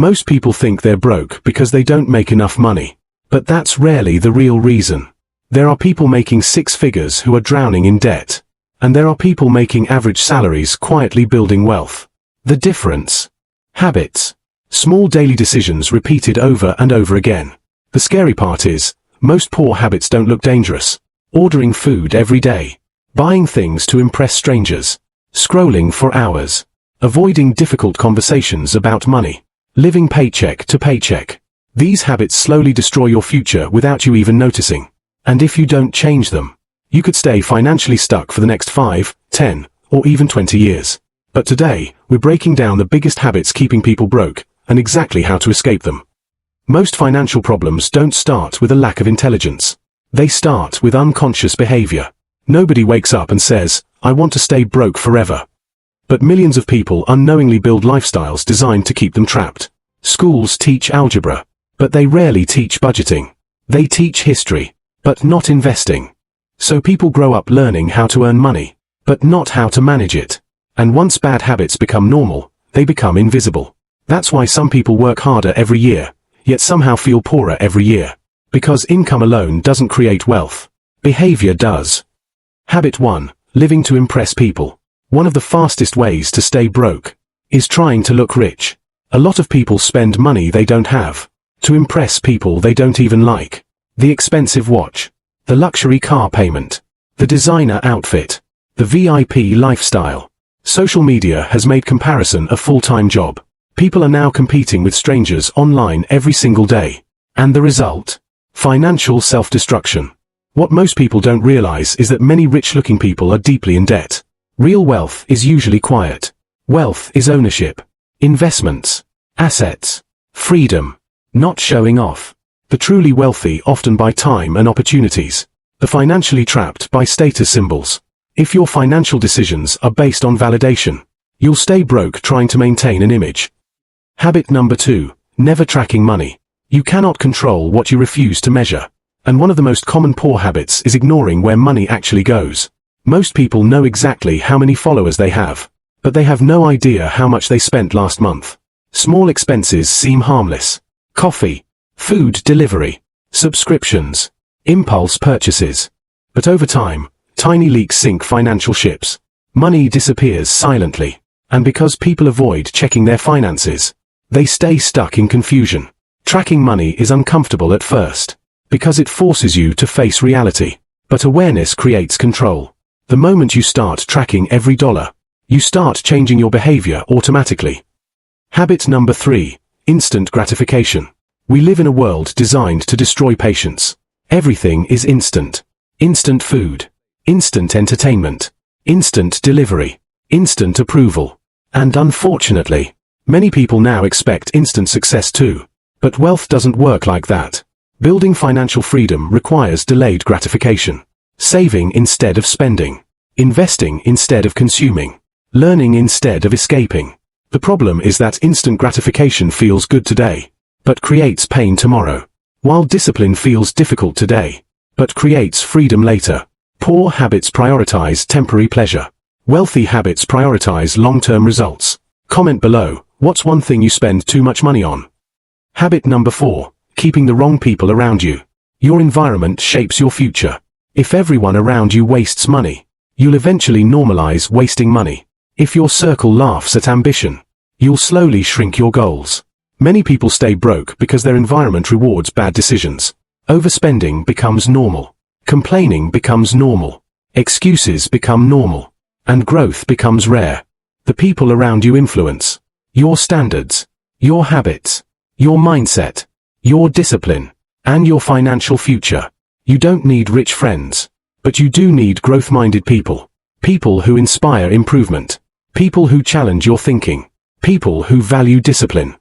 Most people think they're broke because they don't make enough money. But that's rarely the real reason. There are people making six figures who are drowning in debt. And there are people making average salaries quietly building wealth. The difference. Habits. Small daily decisions repeated over and over again. The scary part is, most poor habits don't look dangerous. Ordering food every day. Buying things to impress strangers. Scrolling for hours. Avoiding difficult conversations about money. Living paycheck to paycheck. These habits slowly destroy your future without you even noticing. And if you don't change them, you could stay financially stuck for the next 5, 10, or even 20 years. But today, we're breaking down the biggest habits keeping people broke, and exactly how to escape them. Most financial problems don't start with a lack of intelligence. They start with unconscious behavior. Nobody wakes up and says, I want to stay broke forever. But millions of people unknowingly build lifestyles designed to keep them trapped. Schools teach algebra, but they rarely teach budgeting. They teach history, but not investing. So people grow up learning how to earn money, but not how to manage it. And once bad habits become normal, they become invisible. That's why some people work harder every year, yet somehow feel poorer every year. Because income alone doesn't create wealth. Behavior does. Habit 1. Living to impress people. One of the fastest ways to stay broke is trying to look rich. A lot of people spend money they don't have to impress people they don't even like. The expensive watch, the luxury car payment, the designer outfit, the VIP lifestyle. Social media has made comparison a full-time job. People are now competing with strangers online every single day. And the result? Financial self-destruction. What most people don't realize is that many rich-looking people are deeply in debt. Real wealth is usually quiet. Wealth is ownership, investments, assets, freedom, not showing off. The truly wealthy often buy time and opportunities. The financially trapped buy status symbols. If your financial decisions are based on validation, you'll stay broke trying to maintain an image. Habit number 2. Never tracking money. You cannot control what you refuse to measure. And one of the most common poor habits is ignoring where money actually goes. Most people know exactly how many followers they have, but they have no idea how much they spent last month. Small expenses seem harmless. Coffee, food delivery, subscriptions, impulse purchases. But over time, tiny leaks sink financial ships. Money disappears silently. And because people avoid checking their finances, they stay stuck in confusion. Tracking money is uncomfortable at first, because it forces you to face reality. But awareness creates control. The moment you start tracking every dollar, you start changing your behavior automatically. Habit number 3. Instant gratification. We live in a world designed to destroy patience. Everything is instant. Instant food. Instant entertainment. Instant delivery. Instant approval. And unfortunately, many people now expect instant success too. But wealth doesn't work like that. Building financial freedom requires delayed gratification. Saving instead of spending. Investing instead of consuming. Learning instead of escaping. The problem is that instant gratification feels good today, but creates pain tomorrow. While discipline feels difficult today, but creates freedom later. Poor habits prioritize temporary pleasure. Wealthy habits prioritize long-term results. Comment below, what's one thing you spend too much money on? Habit number 4. Keeping the wrong people around you. Your environment shapes your future. If everyone around you wastes money, you'll eventually normalize wasting money. If your circle laughs at ambition, you'll slowly shrink your goals. Many people stay broke because their environment rewards bad decisions. Overspending becomes normal. Complaining becomes normal. Excuses become normal. And growth becomes rare. The people around you influence your standards, your habits, your mindset, your discipline, and your financial future. You don't need rich friends, but you do need growth-minded people. People who inspire improvement. People who challenge your thinking. People who value discipline.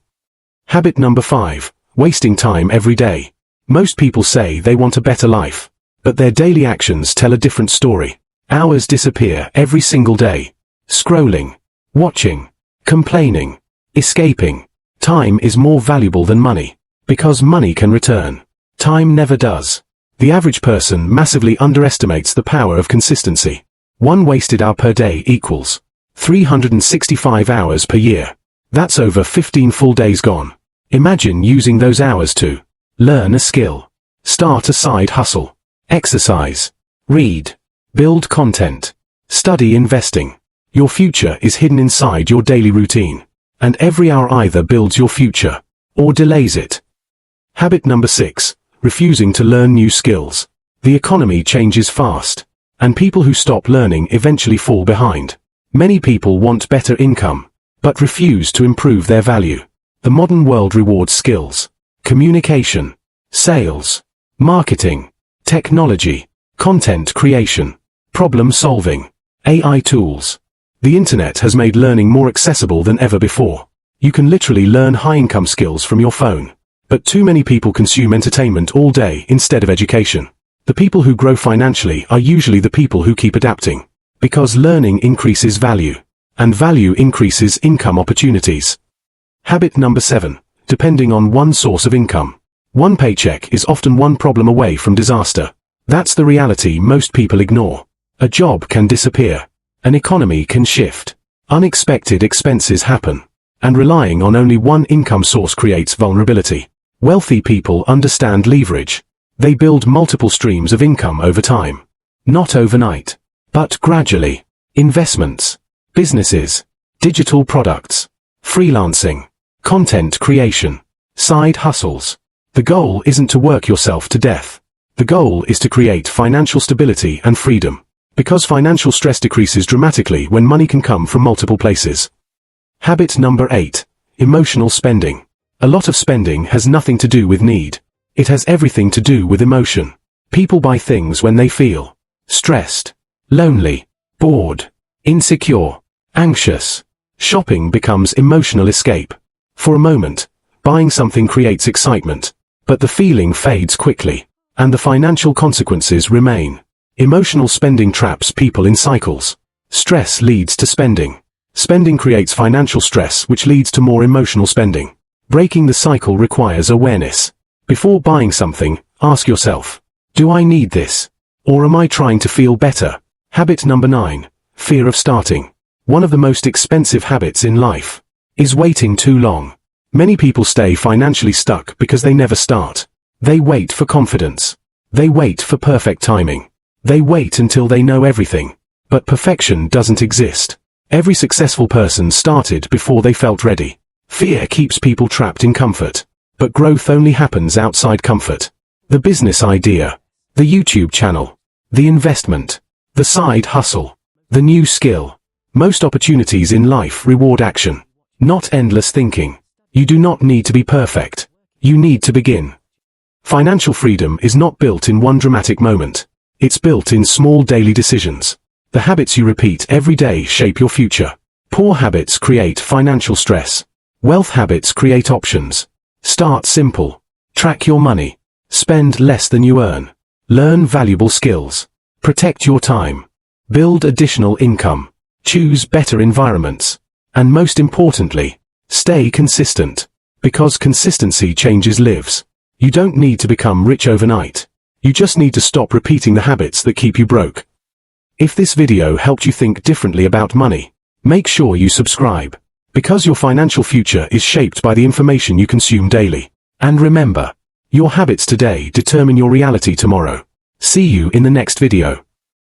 Habit number 5. Wasting time every day. Most people say they want a better life, but their daily actions tell a different story. Hours disappear every single day. Scrolling, watching, complaining, escaping. Time is more valuable than money, because money can return. Time never does. The average person massively underestimates the power of consistency. 1 wasted hour per day equals 365 hours per year. That's over 15 full days gone. Imagine using those hours to learn a skill, start a side hustle, exercise, read, build content, study investing. Your future is hidden inside your daily routine, and every hour either builds your future or delays it. Habit number 6, refusing to learn new skills. The economy changes fast, and people who stop learning eventually fall behind. Many people want better income, but refuse to improve their value. The modern world rewards skills, communication, sales, marketing, technology, content creation, problem solving, AI tools. The internet has made learning more accessible than ever before. You can literally learn high-income skills from your phone. But too many people consume entertainment all day instead of education. The people who grow financially are usually the people who keep adapting. Because learning increases value, and value increases income opportunities. Habit number 7, depending on one source of income. One paycheck is often one problem away from disaster. That's the reality most people ignore. A job can disappear. An economy can shift. Unexpected expenses happen. And relying on only one income source creates vulnerability. Wealthy people understand leverage. They build multiple streams of income over time. Not overnight, but gradually. Investments, businesses, digital products, freelancing, content creation, side hustles. The goal isn't to work yourself to death. The goal is to create financial stability and freedom. Because financial stress decreases dramatically when money can come from multiple places. Habit number 8, emotional spending. A lot of spending has nothing to do with need. It has everything to do with emotion. People buy things when they feel stressed, lonely, bored, insecure, anxious. Shopping becomes emotional escape. For a moment, buying something creates excitement, but the feeling fades quickly, and the financial consequences remain. Emotional spending traps people in cycles. Stress leads to spending. Spending creates financial stress, which leads to more emotional spending. Breaking the cycle requires awareness. Before buying something, ask yourself, do I need this? Or am I trying to feel better? Habit number 9, fear of starting. One of the most expensive habits in life is waiting too long. Many people stay financially stuck because they never start. They wait for confidence. They wait for perfect timing. They wait until they know everything. But perfection doesn't exist. Every successful person started before they felt ready. Fear keeps people trapped in comfort. But growth only happens outside comfort. The business idea, the YouTube channel, the investment, the side hustle, the new skill. Most opportunities in life reward action, not endless thinking. You do not need to be perfect. You need to begin. Financial freedom is not built in one dramatic moment. It's built in small daily decisions. The habits you repeat every day shape your future. Poor habits create financial stress. Wealth habits create options. Start simple. Track your money. Spend less than you earn. Learn valuable skills. Protect your time. Build additional income. Choose better environments. And most importantly, stay consistent. Because consistency changes lives. You don't need to become rich overnight. You just need to stop repeating the habits that keep you broke. If this video helped you think differently about money, make sure you subscribe. Because your financial future is shaped by the information you consume daily. And remember, your habits today determine your reality tomorrow. See you in the next video.